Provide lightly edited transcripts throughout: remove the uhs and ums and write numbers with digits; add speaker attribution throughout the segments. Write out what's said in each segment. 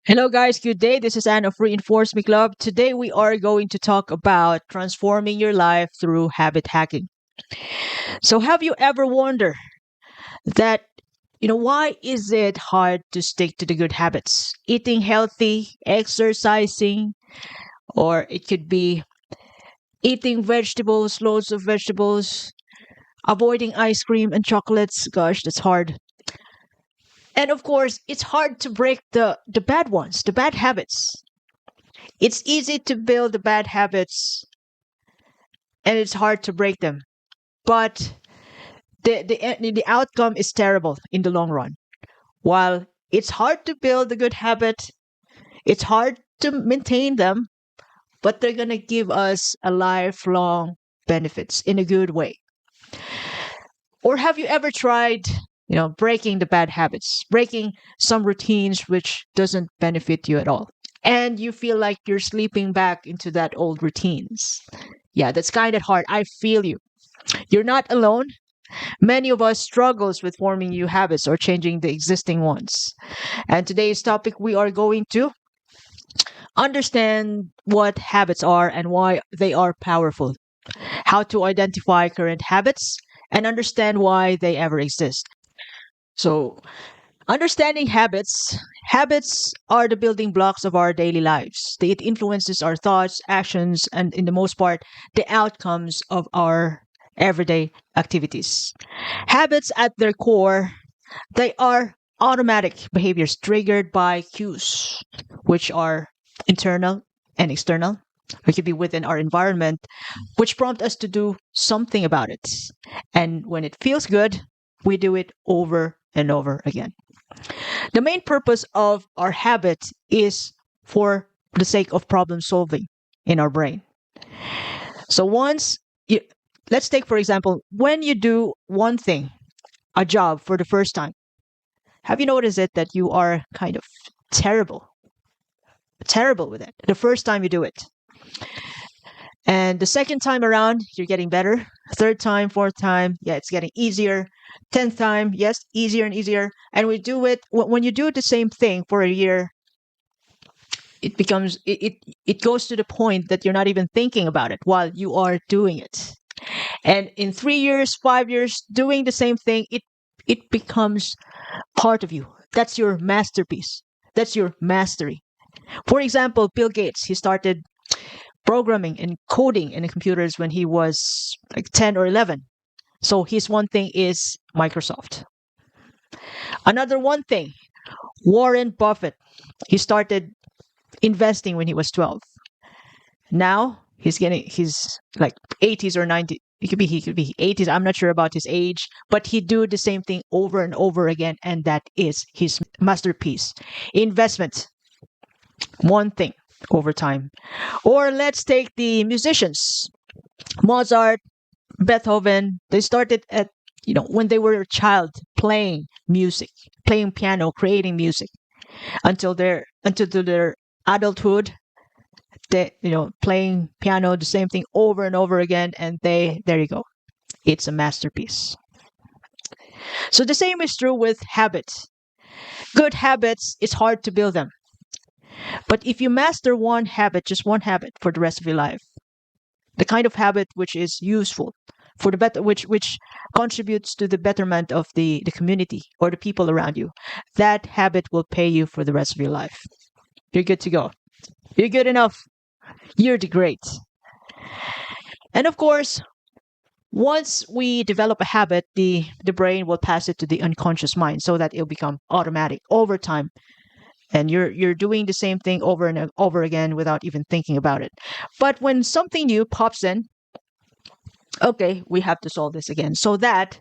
Speaker 1: Hello, guys. Good day. This is Anne of Reinforce Me Club. Today, we are going to talk about transforming your life through habit hacking. So, have you ever wondered that, why is it hard to stick to the good habits? Eating healthy, exercising, or it could be eating vegetables, loads of vegetables, avoiding ice cream and chocolates. Gosh, that's hard. And of course, it's hard to break the bad ones, the bad habits. It's easy to build the bad habits and it's hard to break them. But the outcome is terrible in the long run. While it's hard to build a good habit, it's hard to maintain them, but they're gonna give us a lifelong benefits in a good way. Or have you ever tried, breaking the bad habits, breaking some routines which doesn't benefit you at all? And you feel like you're sleeping back into that old routines. Yeah, that's kind of hard. I feel you. You're not alone. Many of us struggles with forming new habits or changing the existing ones. And today's topic, we are going to understand what habits are and why they are powerful, how to identify current habits, and understand why they ever exist. So, understanding habits. Habits are the building blocks of our daily lives. It influences our thoughts, actions, and in the most part, the outcomes of our everyday activities. Habits at their core, they are automatic behaviors triggered by cues, which are internal and external. It could be within our environment, which prompt us to do something about it. And when it feels good, we do it over and over again. The main purpose of our habit is for the sake of problem solving in our brain. So once you, let's take for example, when you do one thing, a job for the first time, have you noticed it that you are kind of terrible, terrible with it the first time you do it? And the second time around, you're getting better. Third time, fourth time, yeah, it's getting easier. 10th time, yes, easier and easier. And we do it when you do the same thing for a year, it becomes it goes to the point that you're not even thinking about it while you are doing it. And in 3 years, 5 years, doing the same thing, it becomes part of you. That's your masterpiece. That's your mastery. For example, Bill Gates, he started programming and coding in the computers when he was like 10 or 11. So his one thing is Microsoft. Another one thing, Warren Buffett, he started investing when he was 12. Now he's like 80s or 90s. He could be 80s. I'm not sure about his age, but he do the same thing over and over again, and that is his masterpiece. Investment, one thing over time. Or let's take the musicians. Mozart, Beethoven, they started at when they were a child playing music, playing piano, creating music until their adulthood. They playing piano, the same thing over and over again, and there you go. It's a masterpiece. So the same is true with habits. Good habits, it's hard to build them. But if you master one habit, just one habit for the rest of your life, the kind of habit which is useful for the better, which contributes to the betterment of the community or the people around you, that habit will pay you for the rest of your life. You're good to go. You're good enough. You're the great. And of course, once we develop a habit, the brain will pass it to the unconscious mind so that it'll become automatic over time. And you're doing the same thing over and over again without even thinking about it. But when something new pops in, okay, we have to solve this again. So that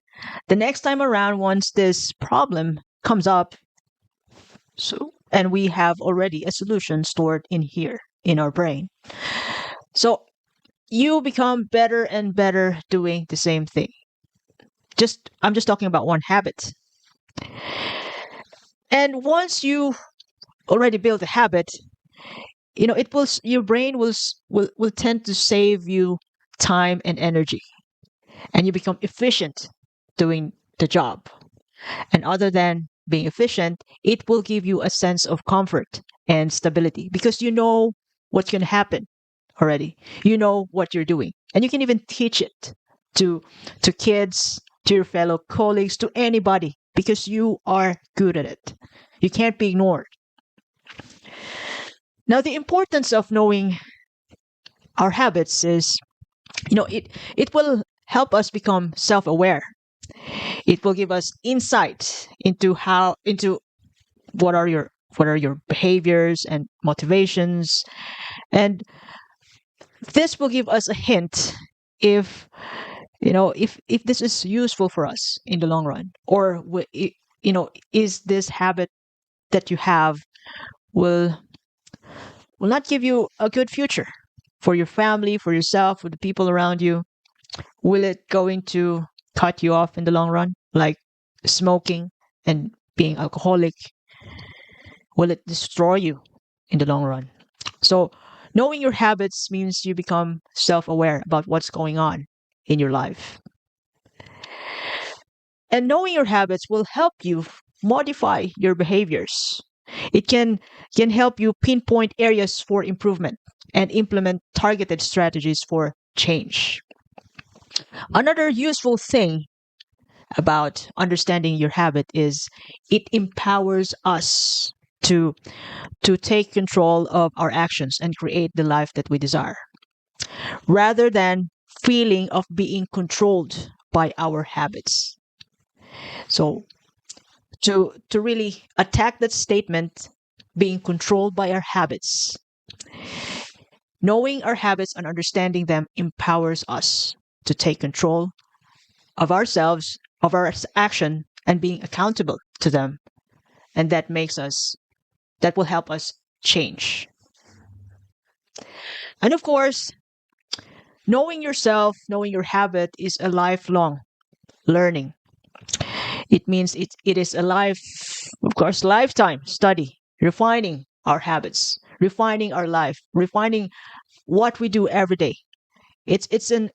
Speaker 1: the next time around, once this problem comes up, and we have already a solution stored in here in our brain. So you become better and better doing the same thing. I'm just talking about one habit. And once you already build a habit, your brain will tend to save you time and energy, and you become efficient doing the job. And other than being efficient, it will give you a sense of comfort and stability because you know what's going to happen already. You know what you're doing. And you can even teach it to kids, to your fellow colleagues, to anybody because you are good at it. You can't be ignored. Now, the importance of knowing our habits is, it will help us become self-aware. It will give us insight into what are your behaviors and motivations, and this will give us a hint if if this is useful for us in the long run, or is this habit that you have will not give you a good future for your family, for yourself, for the people around you. Will it going to cut you off in the long run, like smoking and being alcoholic? Will it destroy you in the long run? So knowing your habits means you become self-aware about what's going on in your life. And knowing your habits will help you modify your behaviors. It can help you pinpoint areas for improvement and implement targeted strategies for change. Another useful thing about understanding your habit is it empowers us to take control of our actions and create the life that we desire, rather than feeling of being controlled by our habits. So to really attack that statement, being controlled by our habits, knowing our habits and understanding them empowers us to take control of ourselves, of our action, and being accountable to them. And that will help us change. And of course, knowing yourself, knowing your habit is a lifelong learning. It means it is a lifetime study, refining our habits, refining our life, refining what we do every day. It's a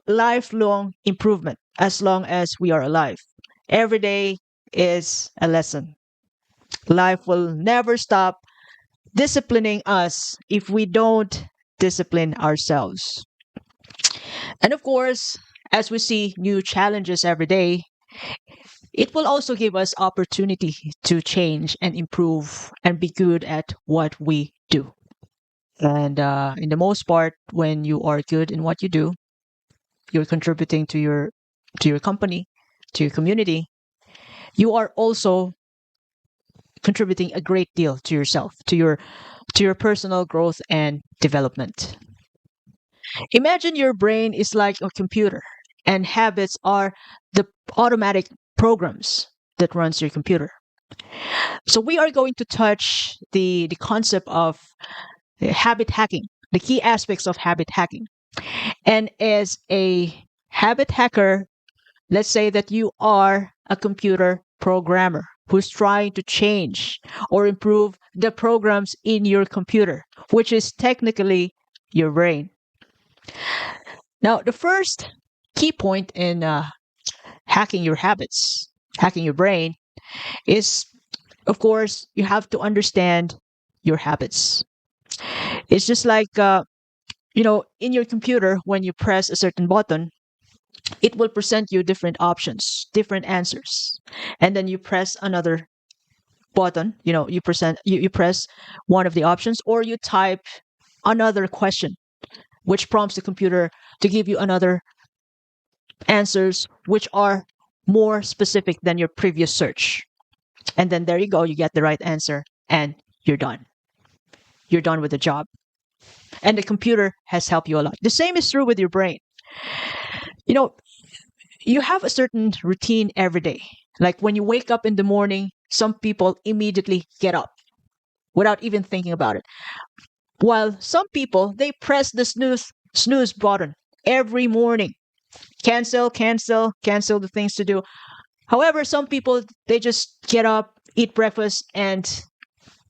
Speaker 1: lifelong improvement as long as we are alive. Every day is a lesson. Life will never stop disciplining us if we don't discipline ourselves. And of course, as we see new challenges every day, it will also give us opportunity to change and improve and be good at what we do. And in the most part, when you are good in what you do, you're contributing to your company, to your community. You are also contributing a great deal to yourself, to your personal growth and development. Imagine your brain is like a computer, and habits are the automatic programs that runs your computer. So we are going to touch the concept of habit hacking, the key aspects of habit hacking. And as a habit hacker, let's say that you are a computer programmer who's trying to change or improve the programs in your computer, which is technically your brain. Now, the first key point in hacking your habits, hacking your brain, is, of course, you have to understand your habits. It's just like, in your computer, when you press a certain button, it will present you different options, different answers. And then you press another button, you press one of the options, or you type another question, which prompts the computer to give you another answers which are more specific than your previous search. And then there you go, you get the right answer and you're done. You're done with the job. And the computer has helped you a lot. The same is true with your brain. You have a certain routine every day. Like when you wake up in the morning, some people immediately get up without even thinking about it. While some people, they press the snooze button every morning. Cancel the things to do. However, some people, they just get up, eat breakfast, and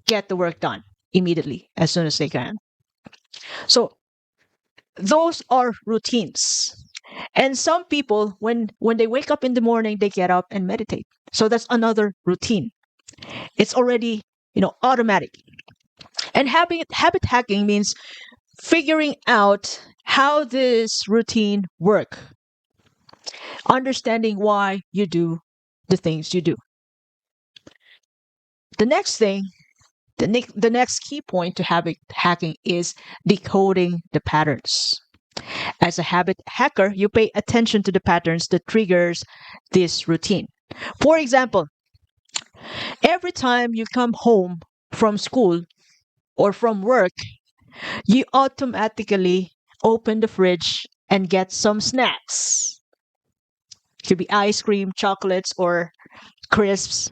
Speaker 1: get the work done immediately as soon as they can. So those are routines. And some people, when they wake up in the morning, they get up and meditate. So that's another routine. It's already, automatic. And habit hacking means figuring out how this routine work, understanding why you do the things you do. The next thing, the next key point to habit hacking is decoding the patterns. As a habit hacker, you pay attention to the patterns that triggers this routine. For example, every time you come home from school or from work, you automatically open the fridge and get some snacks. It could be ice cream, chocolates, or crisps,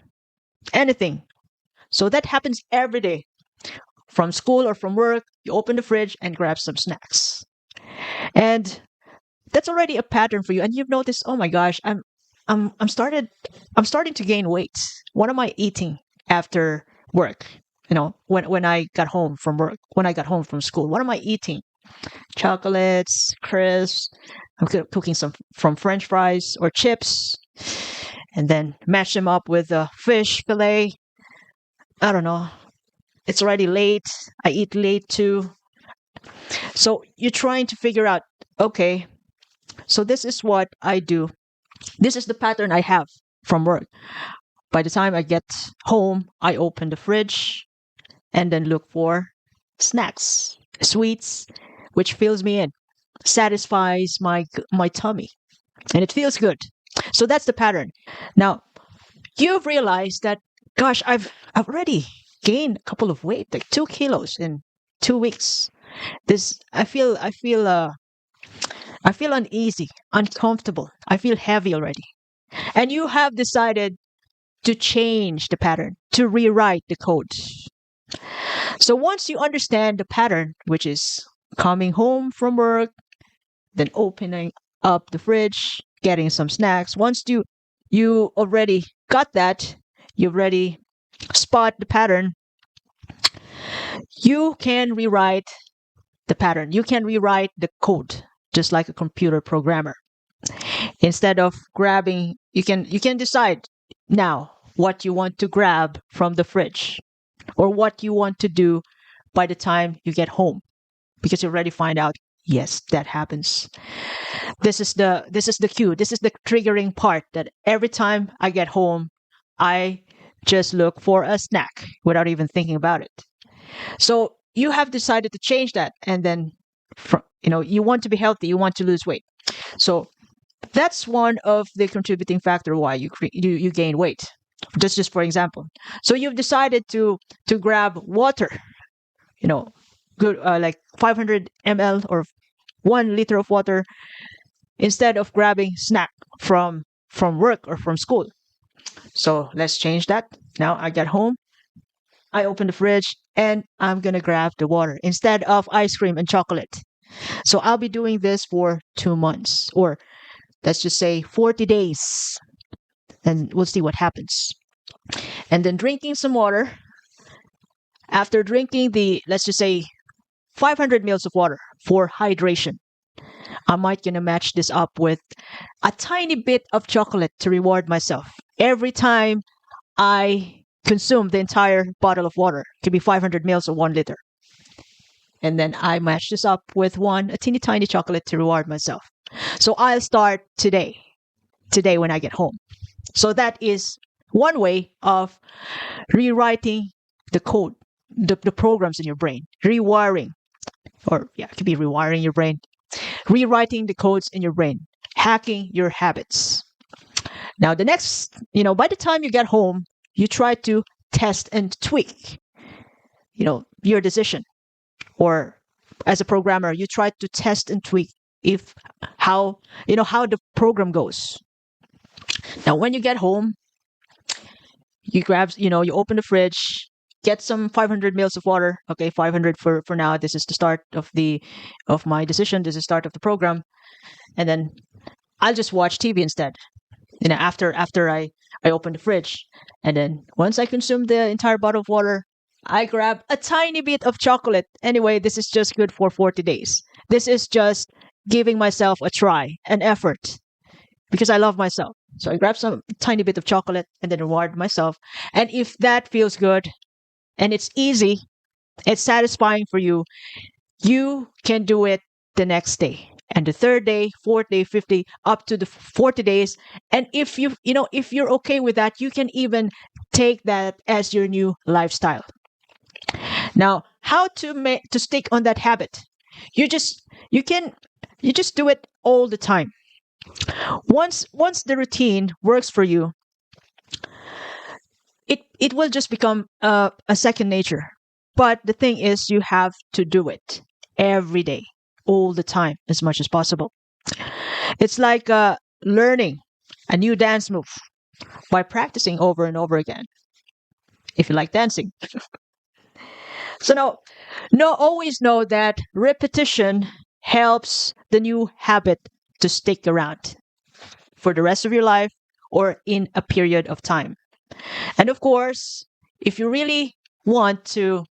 Speaker 1: anything. So that happens every day. From school or from work, you open the fridge and grab some snacks. And that's already a pattern for you. And you've noticed, oh my gosh, I'm starting to gain weight. What am I eating after work? When I got home from work, when I got home from school, what am I eating? Chocolates, crisps. I'm cooking some from French fries or chips, and then match them up with a fish fillet. I don't know. It's already late. I eat late too. So you're trying to figure out, okay, so this is what I do. This is the pattern I have from work. By the time I get home, I open the fridge and then look for snacks, sweets, which fills me in, satisfies my tummy, and it feels good. So that's the pattern. Now, you've realized that, gosh, I've already gained a couple of weight, like 2 kilos in 2 weeks. This I feel uneasy, uncomfortable. I feel heavy already. And you have decided to change the pattern, to rewrite the code. So once you understand the pattern, which is coming home from work, then opening up the fridge, getting some snacks, once you already got that, you already spot the pattern, you can rewrite the pattern. You can rewrite the code just like a computer programmer. Instead of grabbing, you can decide now what you want to grab from the fridge or what you want to do by the time you get home, because you already find out, yes, that happens. This is the cue. This is the triggering part, that every time I get home, I just look for a snack without even thinking about it. So you have decided to change that, and then you want to be healthy, you want to lose weight. So that's one of the contributing factor why you gain weight. Just for example. So you've decided to grab water, good, like 500 ml or 1 liter of water, instead of grabbing snack from work or from school. So let's change that. Now I get home, I open the fridge, and I'm gonna grab the water instead of ice cream and chocolate. So I'll be doing this for 2 months, or let's just say 40 days, and we'll see what happens. And then drinking some water. After drinking let's just say 500 mils of water for hydration, I might gonna match this up with a tiny bit of chocolate to reward myself. Every time I consume the entire bottle of water, it could be 500 mils or 1 liter. And then I match this up with a teeny tiny chocolate to reward myself. So I'll start today when I get home. So that is one way of rewriting the code, the programs in your brain, rewiring, or it could be rewiring your brain, rewriting the codes in your brain, hacking your habits. Now, the next, by the time you get home, you try to test and tweak, your decision. Or as a programmer, you try to test and tweak how the program goes. Now, when you get home, you grab, you open the fridge, get some 500 mils of water. Okay, 500 for now. This is the start of my decision. This is the start of the program. And then I'll just watch TV instead. After I open the fridge. And then once I consume the entire bottle of water, I grab a tiny bit of chocolate. Anyway, this is just good for 40 days. This is just giving myself a try, an effort, because I love myself. So I grab some tiny bit of chocolate and then reward myself. And if that feels good and it's easy, it's satisfying for you, you can do it the next day. And the third day, fourth day, 50, up to the 40 days. And if you're okay with that, you can even take that as your new lifestyle. Now, how to stick on that habit? You just you can you just do it all the time. Once the routine works for you, it will just become a second nature. But the thing is, you have to do it every day, all the time, as much as possible. It's like learning a new dance move by practicing over and over again. If you like dancing, so now, no, always know that repetition helps the new habit to stick around for the rest of your life or in a period of time. And of course, if you really want to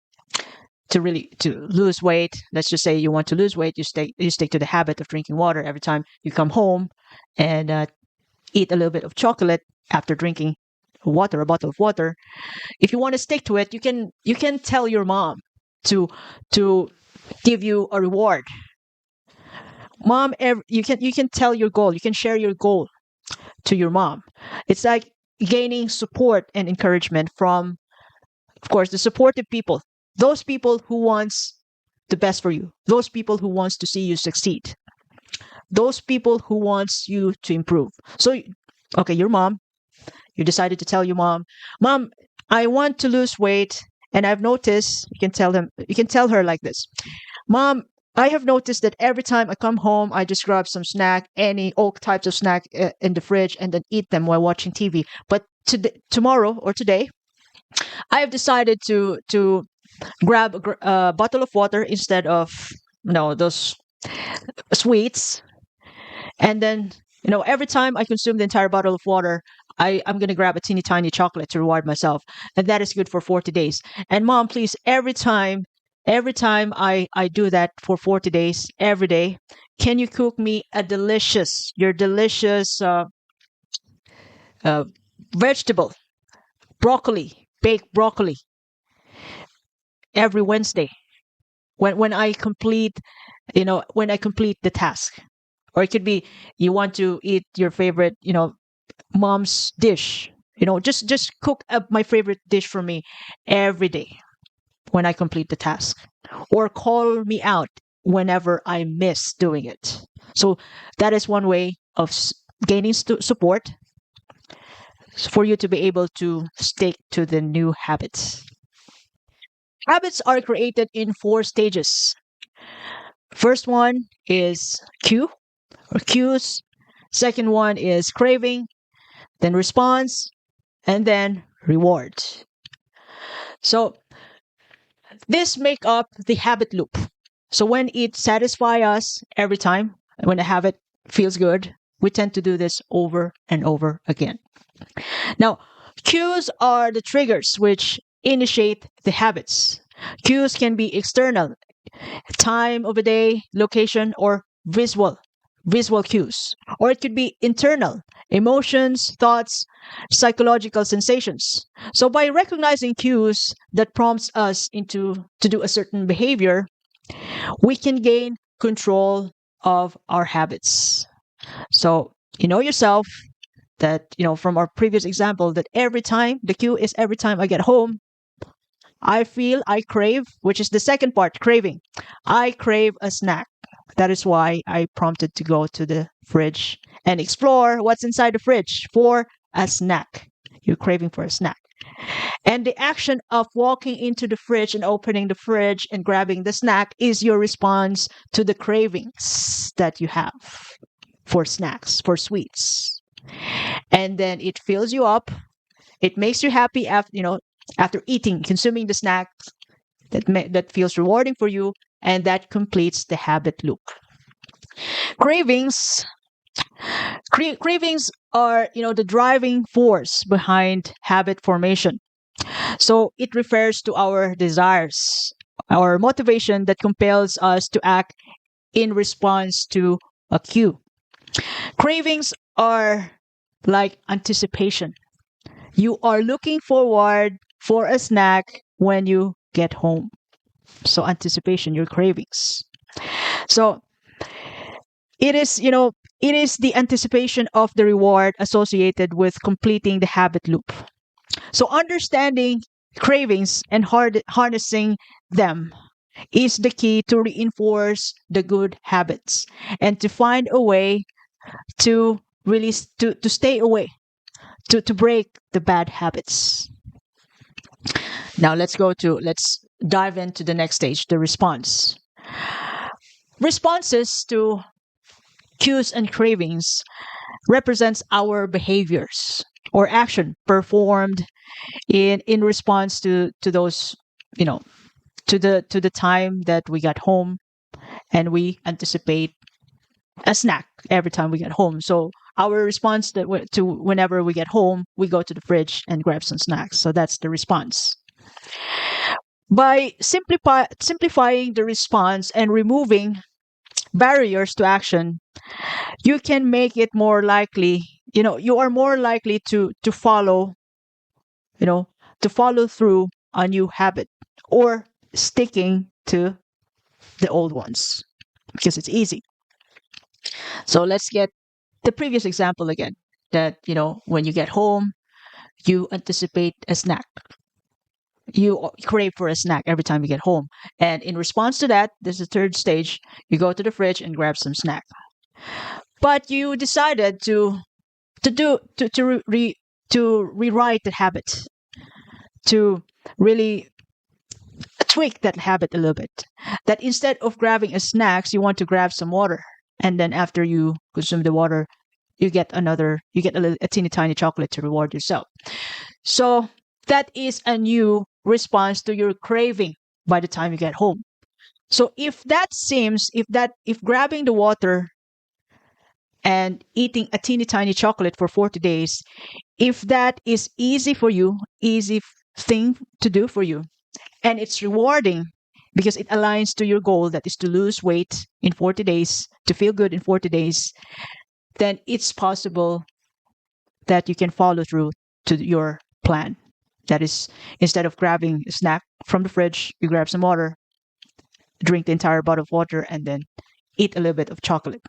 Speaker 1: lose weight, let's just say you want to lose weight, you stick to the habit of drinking water every time you come home, and eat a little bit of chocolate after drinking water, a bottle of water. If you want to stick to it, you can tell your mom to give you a reward. Mom, you can tell your goal, you can share your goal to your mom. It's like gaining support and encouragement from, of course, the supportive people, those people who wants the best for you, those people who wants to see you succeed, those people who wants you to improve. So, okay, your mom, you decided to tell your mom, Mom, I want to lose weight, and I've noticed, you can tell her like this, Mom, I have noticed that every time I come home, I just grab some snack, all types of snack in the fridge, and then eat them while watching TV. But tomorrow or today, I have decided to grab a bottle of water instead of those sweets, and then every time I consume the entire bottle of water, I'm gonna grab a teeny tiny chocolate to reward myself, and that is good for 40 days. And mom, please, every time I do that for 40 days, every day, can you cook me your delicious uh, vegetable, baked broccoli, every Wednesday when I complete, when I complete the task. Or it could be you want to eat your favorite, mom's dish. Just cook up my favorite dish for me every day when I complete the task. Or call me out whenever I miss doing it. So that is one way of gaining support for you to be able to stick to the new habits. Habits are created in 4 stages. First one is cue or cues. Second one is craving, then response, and then reward. So this make up the habit loop. So when it satisfies us every time, when a habit feels good, we tend to do this over and over again. Now, cues are the triggers which initiate the habits. Cues can be external, time of a day, location, or visual cues. Or it could be internal, emotions, thoughts, psychological sensations. So by recognizing cues that prompts us to do a certain behavior, we can gain control of our habits. So you know yourself that, from our previous example, that every time the cue is every time I get home, I crave, which is the second part, craving. I crave a snack. That is why I prompted to go to the fridge and explore what's inside the fridge for a snack. You're craving for a snack. And the action of walking into the fridge and opening the fridge and grabbing the snack is your response to the cravings that you have for snacks, for sweets. And then it fills you up. It makes you happy after eating, consuming the snack that feels rewarding for you, and that completes the habit loop. Cravings cravings are, the driving force behind habit formation. So it refers to our desires, our motivation that compels us to act in response to a cue. Cravings are like anticipation. You are looking forward for a snack when you get home. So anticipation, your cravings. So it is the anticipation of the reward associated with completing the habit loop. So understanding cravings and harnessing them is the key to reinforce the good habits and to find a way to to stay away, to break the bad habits. Now let's dive into the next stage, the response. Responses to cues and cravings represents our behaviors or action performed in response to those, you know, to the time that we got home, and we anticipate a snack every time we get home. So our response to whenever we get home, we go to the fridge and grab some snacks. So that's the response. By simplifying the response and removing barriers to action, you can make it more likely, you are more likely to follow, you know, to follow through a new habit or sticking to the old ones because it's easy. So let's get the previous example again, that, when you get home, you anticipate a snack. You crave for a snack every time you get home. And in response to that, this is the third stage. You go to the fridge and grab some snack. But you decided to rewrite the habit, to really tweak that habit a little bit. That instead of grabbing a snacks, you want to grab some water. And then after you consume the water, you get a teeny tiny chocolate to reward yourself. So that is a new response to your craving by the time you get home. So if grabbing the water and eating a teeny tiny chocolate for 40 days, if that is easy for you, easy thing to do for you, and it's rewarding because it aligns to your goal, that is to lose weight in 40 days, to feel good in 40 days, then it's possible that you can follow through to your plan. That is, instead of grabbing a snack from the fridge, you grab some water, drink the entire bottle of water, and then eat a little bit of chocolate.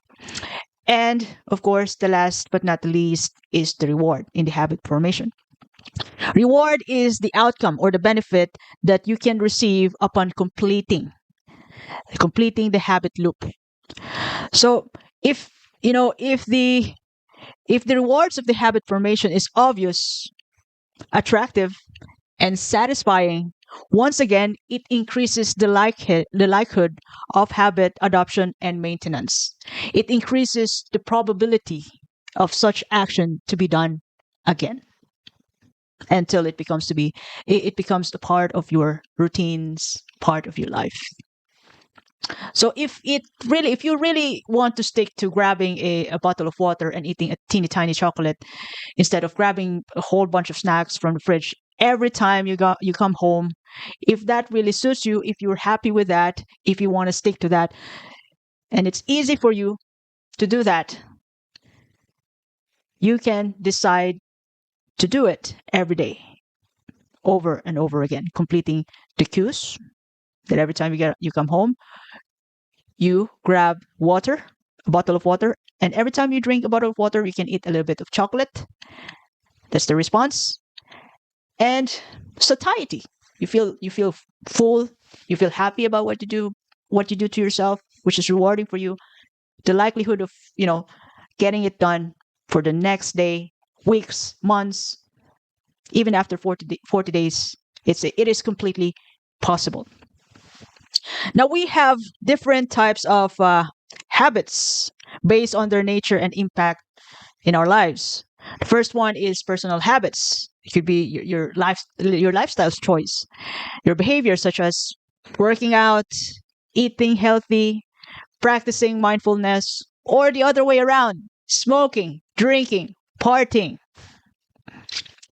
Speaker 1: And of course, the last but not the least is the reward in the habit formation. Reward is the outcome or the benefit that you can receive upon completing the habit loop. So if the rewards of the habit formation is obvious, attractive, and satisfying, once again, it increases the likelihood of habit adoption and maintenance. It increases the probability of such action to be done again until it becomes a part of your routines, part of your life. So if you really want to stick to grabbing a bottle of water and eating a teeny tiny chocolate instead of grabbing a whole bunch of snacks from the fridge every time you come home, if that really suits you, if you're happy with that, if you want to stick to that, and it's easy for you to do that, you can decide to do it every day, over and over again, completing the cues that every time you come home, you grab water, a bottle of water, and every time you drink a bottle of water, you can eat a little bit of chocolate. That's the response. And satiety. You feel full, you feel happy about what you do to yourself, which is rewarding for you. The likelihood of, getting it done for the next day, weeks, months, even after 40 days, it is completely possible. Now we have different types of habits based on their nature and impact in our lives. The first one is personal habits. It could be your lifestyle's choice, your behaviors such as working out, eating healthy, practicing mindfulness, or the other way around, smoking, drinking, partying.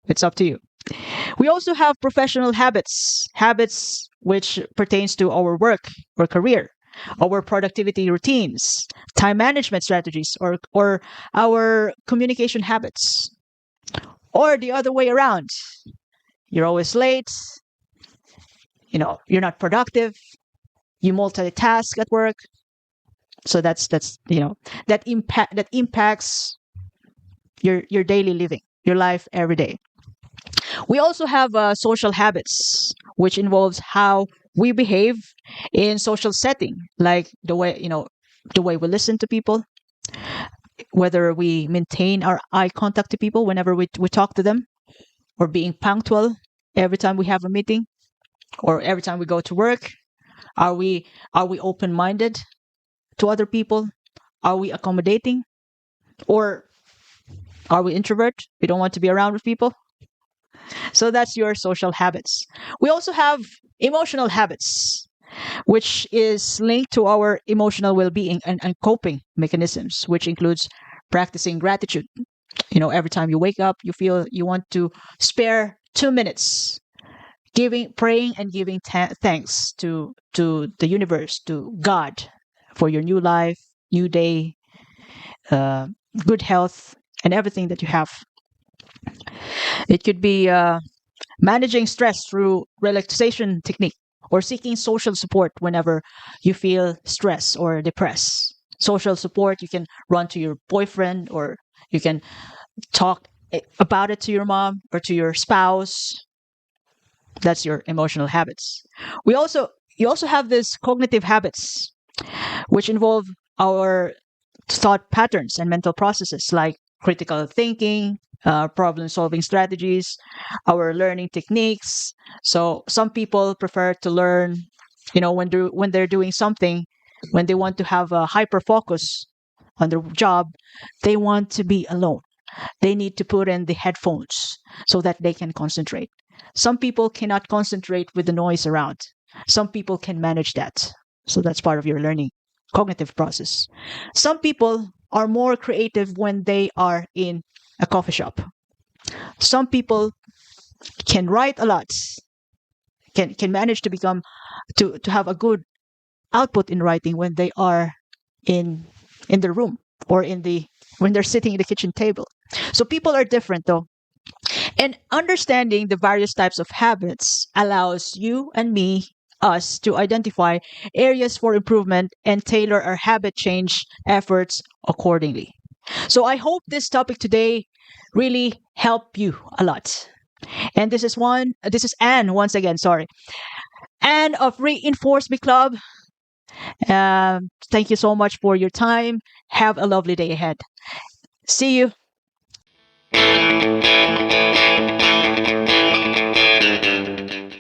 Speaker 1: It's up to you. We also have professional habits which pertains to our work or career. our productivity routines, time management strategies, or our communication habits. Or the other way around. You're always late, you're not productive, you multitask at work. So that impacts your daily living, your life every day. We also have social habits, which involves how we behave in social setting, like the way we listen to people, whether we maintain our eye contact to people whenever we talk to them, or being punctual every time we have a meeting, or every time we go to work. Are we open minded to other people? Are we accommodating, or are we introvert? We don't want to be around with people. So that's your social habits. We also have emotional habits, which is linked to our emotional well-being and coping mechanisms, which includes practicing gratitude. Every time you wake up, you feel you want to spare 2 minutes praying and giving thanks to the universe, to God, for your new life, new day, uh, good health, and everything that you have. It could be managing stress through relaxation technique, or seeking social support whenever you feel stressed or depressed. Social support, you can run to your boyfriend, or you can talk about it to your mom or to your spouse. That's your emotional habits. You also have this cognitive habits, which involve our thought patterns and mental processes, like critical thinking, problem solving strategies, our learning techniques. So some people prefer to learn, when they're doing something, when they want to have a hyper focus on their job, they want to be alone. They need to put in the headphones so that they can concentrate. Some people cannot concentrate with the noise around. Some people can manage that. So that's part of your learning cognitive process. Some people are more creative when they are in a coffee shop. Some people can write a lot, can manage to become to have a good output in writing when they are in the room, or when they're sitting at the kitchen table. So people are different though. And understanding the various types of habits allows you and us to identify areas for improvement and tailor our habit change efforts accordingly. So I hope this topic today really helped you a lot. And this is Anne once again, sorry. Anne of Reinforce Me Club. Thank you so much for your time. Have a lovely day ahead. See you.